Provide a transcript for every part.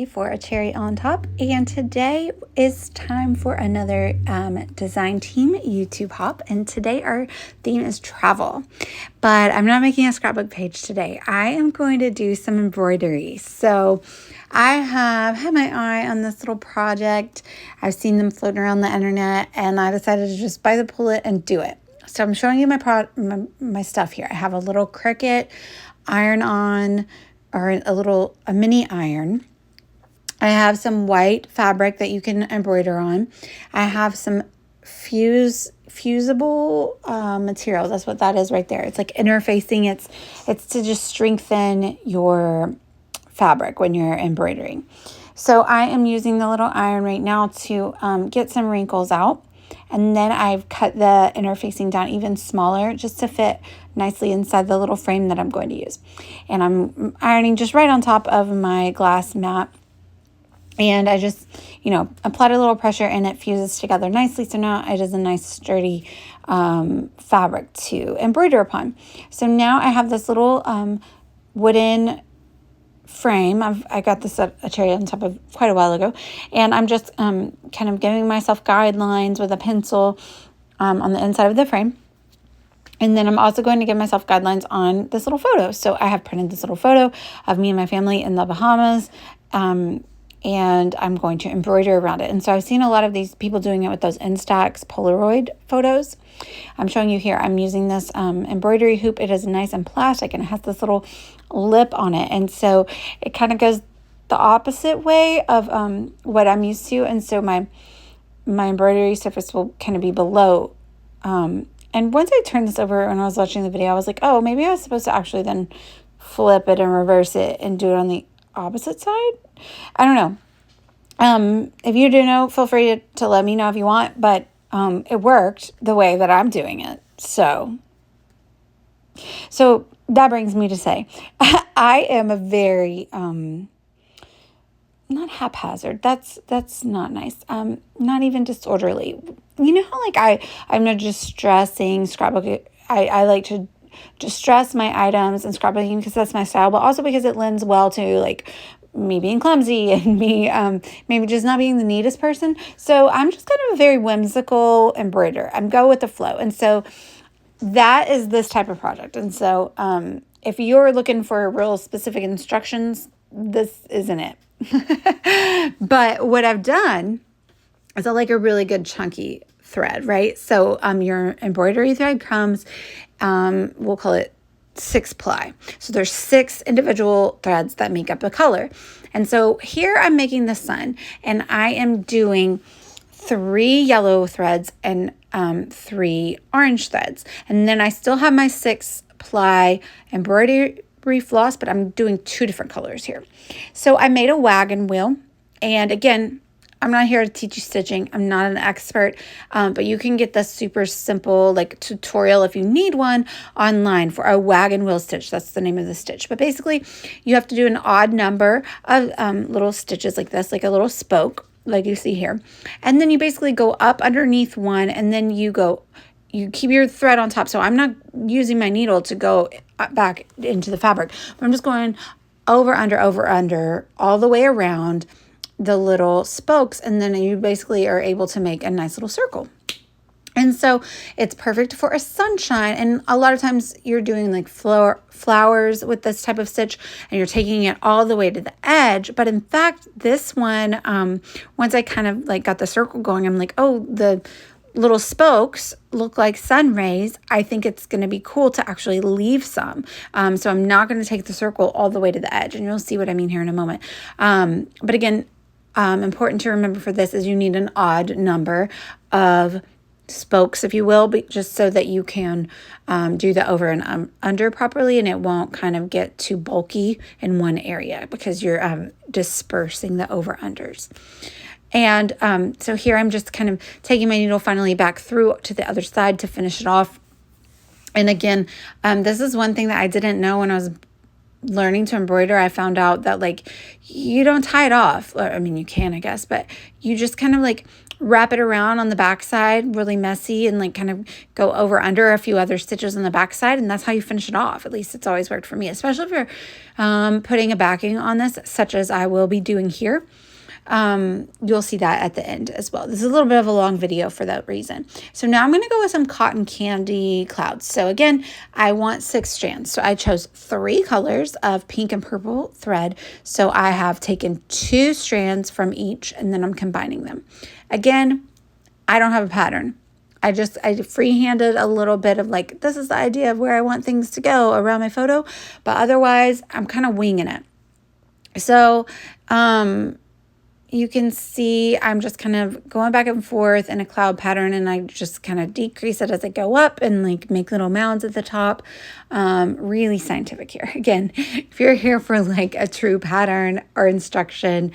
Kelly for A Cherry on Top, and today is time for another Design Team YouTube hop, and today our theme is travel, but I'm not making a scrapbook page today. I am going to do some embroidery. So I have had my eye on this little project. I've seen them floating around the internet, and I decided to just bite the bullet and do it. So I'm showing you my stuff here. I have a little Cricut iron on, or a mini iron. I have some white fabric that you can embroider on. I have some fusible material. That's what that is right there. It's like interfacing. It's to just strengthen your fabric when you're embroidering. So I am using the little iron right now to get some wrinkles out. And then I've cut the interfacing down even smaller just to fit nicely inside the little frame that I'm going to use. And I'm ironing just right on top of my glass mat. And I just, applied a little pressure and it fuses together nicely. So now it is a nice sturdy fabric to embroider upon. So now I have this little wooden frame. I got this at A Cherry on Top of quite a while ago, and I'm just kind of giving myself guidelines with a pencil on the inside of the frame. And then I'm also going to give myself guidelines on this little photo. So I have printed this little photo of me and my family in the Bahamas, and I'm going to embroider around it. And so I've seen a lot of these people doing it with those Instax Polaroid photos. I'm showing you here. I'm using this embroidery hoop. It is nice and plastic, and it has this little lip on it. And so it kind of goes the opposite way of what I'm used to. And so my embroidery surface will kind of be below. And once I turned this over when I was watching the video, I was like, oh, maybe I was supposed to actually then flip it and reverse it and do it on the opposite side. I don't know. If you do know, feel free to let me know if you want, but it worked the way that I'm doing it. So that brings me to say, I am a very, not haphazard. That's not nice. Not even disorderly. You know how I'm not just stressing scrapbooking. I like to distress my items and scrapbooking because that's my style, but also because it lends well to me being clumsy and me maybe just not being the neatest person. So I'm just kind of a very whimsical embroiderer. I'm go with the flow. And so that is this type of project. And so if you're looking for real specific instructions, this isn't it. But what I've done is I like a really good chunky thread, right? So your embroidery thread comes, we'll call it 6 ply. So there's 6 individual threads that make up a color. And so here I'm making the sun, and I am doing 3 yellow threads and 3 orange threads. And then I still have my 6 ply embroidery floss, but I'm doing 2 different colors here. So I made a wagon wheel, and again, I'm not here to teach you stitching. I'm not an expert, but you can get this super simple tutorial if you need one online for a wagon wheel stitch. That's the name of the stitch. But basically, you have to do an odd number of little stitches like this, like a little spoke, like you see here. And then you basically go up underneath one, and then you keep your thread on top. So I'm not using my needle to go back into the fabric. I'm just going over, under, all the way around the little spokes, and then you basically are able to make a nice little circle. And so it's perfect for a sunshine. And a lot of times you're doing flowers with this type of stitch, and you're taking it all the way to the edge. But in fact, this one, once I kind of got the circle going, I'm like, oh, the little spokes look like sun rays. I think it's going to be cool to actually leave some. So I'm not going to take the circle all the way to the edge, and you'll see what I mean here in a moment. But again, important to remember for this is you need an odd number of spokes, if you will, but just so that you can do the over and under properly, and it won't kind of get too bulky in one area because you're dispersing the over unders. And so here I'm just kind of taking my needle finally back through to the other side to finish it off. And again, this is one thing that I didn't know when I was learning to embroider. I found out that you don't tie it off. I mean, you can, I guess, but you just kind of wrap it around on the back side, really messy, and like kind of go over under a few other stitches on the back side, and that's how you finish it off. At least it's always worked for me, especially if you're putting a backing on this, such as I will be doing here. You'll see that at the end as well. This is a little bit of a long video for that reason. So now I'm going to go with some cotton candy clouds. So again, I want 6 strands. So I chose 3 colors of pink and purple thread. So I have taken 2 strands from each, and then I'm combining them. Again, I don't have a pattern. I freehanded a little bit of like, this is the idea of where I want things to go around my photo, but otherwise I'm kind of winging it. So, you can see I'm just kind of going back and forth in a cloud pattern, and I just kind of decrease it as I go up and like make little mounds at the top. Really scientific here. Again, if you're here for like a true pattern or instruction,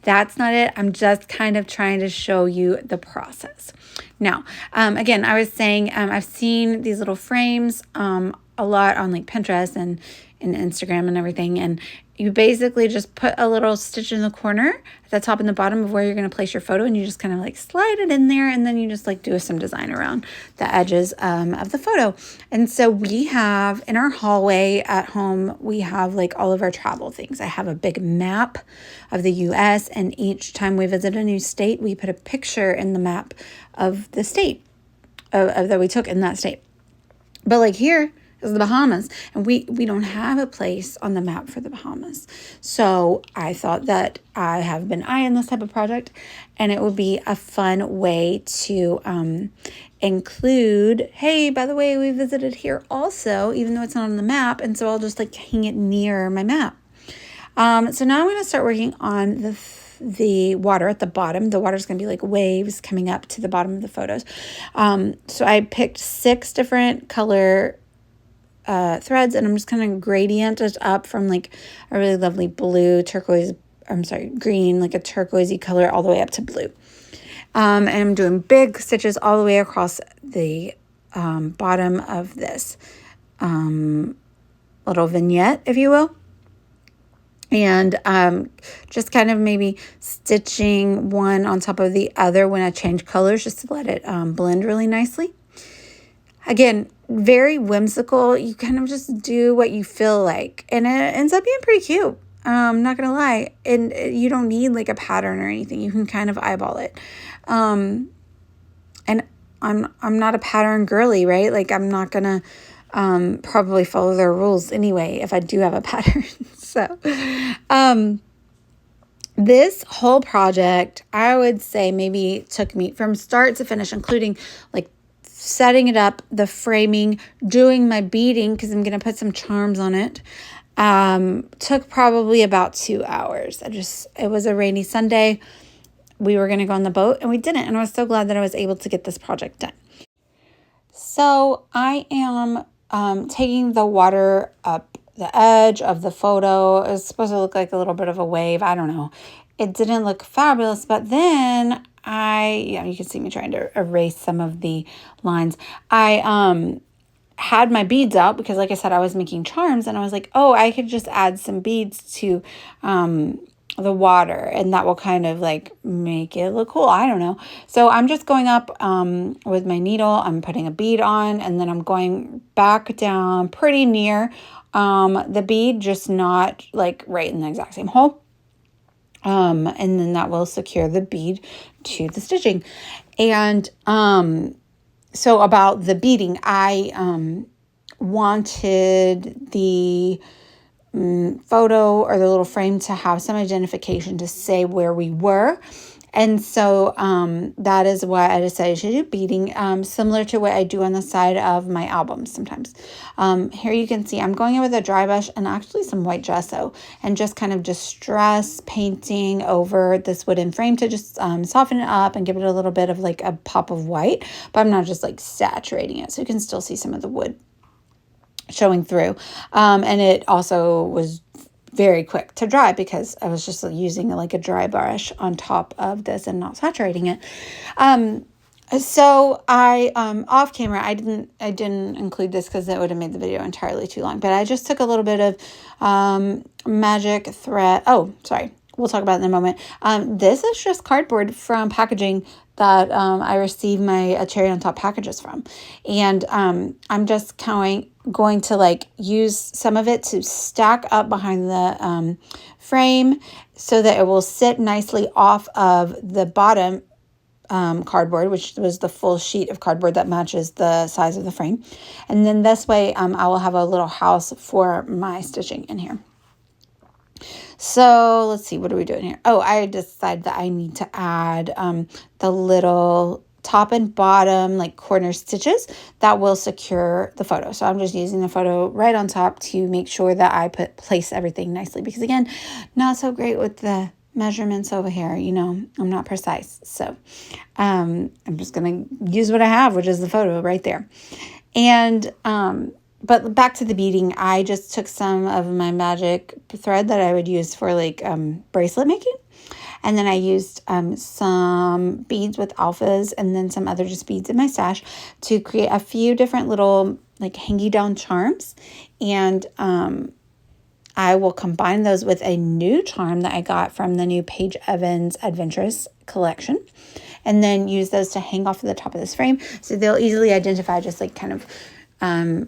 that's not it. I'm just kind of trying to show you the process. Now, again, I was saying I've seen these little frames a lot on like Pinterest and Instagram and everything, and you basically just put a little stitch in the corner at the top and the bottom of where you're going to place your photo, and you just kind of like slide it in there, and then you just like do some design around the edges of the photo. And so we have in our hallway at home, we have like all of our travel things. I have a big map of the US, and each time we visit a new state, we put a picture in the map of the state that we took in that state. But like here is the Bahamas, and we don't have a place on the map for the Bahamas. So I thought that I have been eyeing this type of project, and it would be a fun way to include, hey, by the way, we visited here also, even though it's not on the map, and so I'll just like hang it near my map. So now I'm going to start working on the water at the bottom. The water is going to be like waves coming up to the bottom of the photos. So I picked 6 different color threads, and I'm just kind of gradient it up from like a really lovely blue, green, like a turquoisey color all the way up to blue. And I'm doing big stitches all the way across the bottom of this little vignette, if you will. And just kind of maybe stitching one on top of the other when I change colors, just to let it blend really nicely. Again, very whimsical. You kind of just do what you feel like, and it ends up being pretty cute. I'm not gonna lie, and you don't need like a pattern or anything. You can kind of eyeball it. And I'm not a pattern girly, right? Like I'm not gonna probably follow their rules anyway if I do have a pattern. So, this whole project, I would say maybe took me from start to finish, including like setting it up, the framing, doing my beading, because I'm going to put some charms on it, took probably about 2 hours. It was a rainy Sunday. We were going to go on the boat, and we didn't. And I was so glad that I was able to get this project done. So I am taking the water up the edge of the photo. It was supposed to look like a little bit of a wave. I don't know. It didn't look fabulous, but then you can see me trying to erase some of the lines. I had my beads out because, like I said, I was making charms, and I was like, oh, I could just add some beads to the water, and that will kind of like make it look cool. I don't know. So I'm just going up with my needle. I'm putting a bead on, and then I'm going back down pretty near the bead, just not like right in the exact same hole. And then that will secure the bead to the stitching. And so about the beading, I wanted the photo or the little frame to have some identification to say where we were. And so that is why I decided to do beading, similar to what I do on the side of my albums sometimes. Here you can see I'm going in with a dry brush and actually some white gesso, and just kind of distress painting over this wooden frame to just soften it up and give it a little bit of like a pop of white, but I'm not just like saturating it. So you can still see some of the wood showing through. And it also was very quick to dry because I was just using like a dry brush on top of this and not saturating it. So I off camera, I didn't include this because that would have made the video entirely too long, but I just took a little bit of magic thread. Oh, sorry. we'll talk about it in a moment. This is just cardboard from packaging that I received my cherry on top packages from. And I'm just going to like use some of it to stack up behind the frame so that it will sit nicely off of the bottom cardboard, which was the full sheet of cardboard that matches the size of the frame. And then this way I will have a little house for my stitching in here. So let's see, what are we doing here? Oh, I decided that I need to add the little top and bottom like corner stitches that will secure the photo. So I'm just using the photo right on top to make sure that I place everything nicely, because again, not so great with the measurements over here, you know, I'm not precise. So I'm just going to use what I have, which is the photo right there. And but back to the beading, I just took some of my magic thread that I would use for like bracelet making. And then I used some beads with alphas and then some other just beads in my stash to create a few different little like hangy down charms. And I will combine those with a new charm that I got from the new Paige Evans Adventurous collection. And then use those to hang off of the top of this frame. So they'll easily identify just like kind of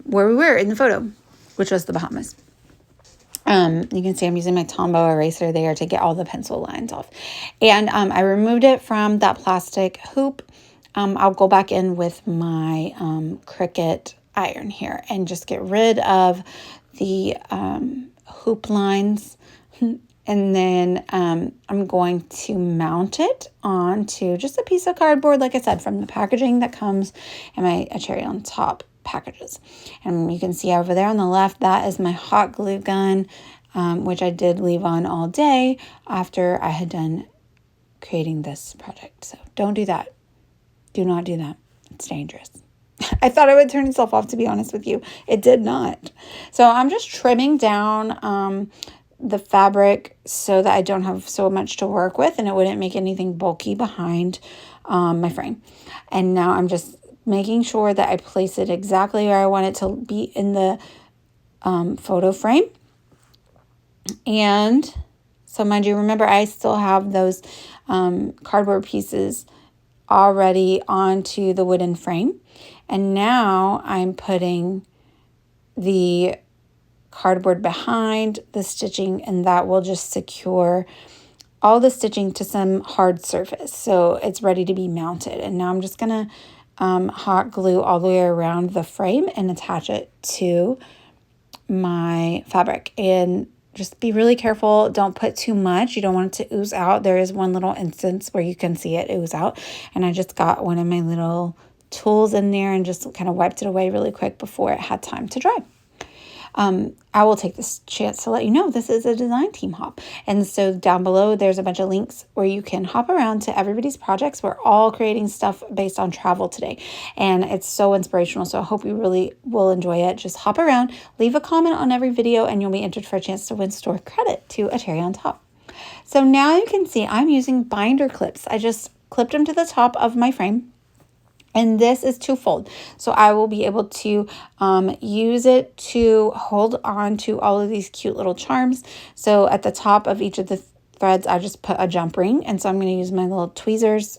where we were in the photo, which was the Bahamas. You can see I'm using my Tombow eraser there to get all the pencil lines off. And I removed it from that plastic hoop. I'll go back in with my Cricut iron here and just get rid of the hoop lines. And then I'm going to mount it onto just a piece of cardboard, like I said, from the packaging that comes in my cherry on top packages. And you can see over there on the left, that is my hot glue gun, which I did leave on all day after I had done creating this project. So don't do that. Do not do that. It's dangerous. I thought it would turn itself off, to be honest with you. It did not. So I'm just trimming down the fabric so that I don't have so much to work with and it wouldn't make anything bulky behind my frame. And now I'm just making sure that I place it exactly where I want it to be in the photo frame. And so mind you, remember I still have those cardboard pieces already onto the wooden frame. And now I'm putting the cardboard behind the stitching, and that will just secure all the stitching to some hard surface. So it's ready to be mounted. And now I'm just going to hot glue all the way around the frame and attach it to my fabric. And just be really careful. Don't put too much. You don't want it to ooze out. There is one little instance where you can see it ooze out. And I just got one of my little tools in there and just kind of wiped it away really quick before it had time to dry. I will take this chance to let you know this is a design team hop. And so down below, there's a bunch of links where you can hop around to everybody's projects. We're all creating stuff based on travel today. And it's so inspirational. So I hope you really will enjoy it. Just hop around, leave a comment on every video, and you'll be entered for a chance to win store credit to a cherry on top. So now you can see I'm using binder clips. I just clipped them to the top of my frame. And this is twofold. So I will be able to use it to hold on to all of these cute little charms. So at the top of each of the threads, I just put a jump ring. And so I'm going to use my little pliers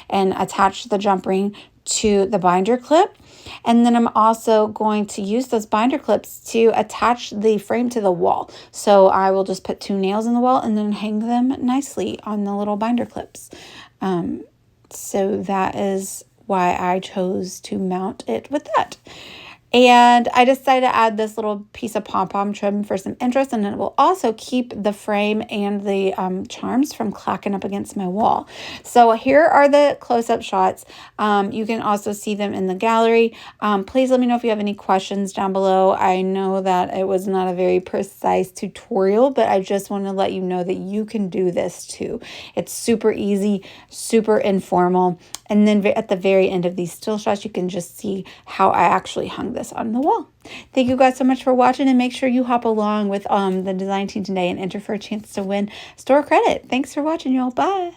and attach the jump ring to the binder clip. And then I'm also going to use those binder clips to attach the frame to the wall. So I will just put 2 nails in the wall and then hang them nicely on the little binder clips. So that is why I chose to mount it with that. And I decided to add this little piece of pom-pom trim for some interest, and it will also keep the frame and the charms from clacking up against my wall. So here are the close-up shots. You can also see them in the gallery. Please let me know if you have any questions down below. I know that it was not a very precise tutorial, but I just want to let you know that you can do this too. It's super easy, super informal. And then at the very end of these still shots, you can just see how I actually hung this on the wall. Thank you guys so much for watching, and make sure you hop along with the design team today and enter for a chance to win store credit. Thanks for watching, y'all. Bye.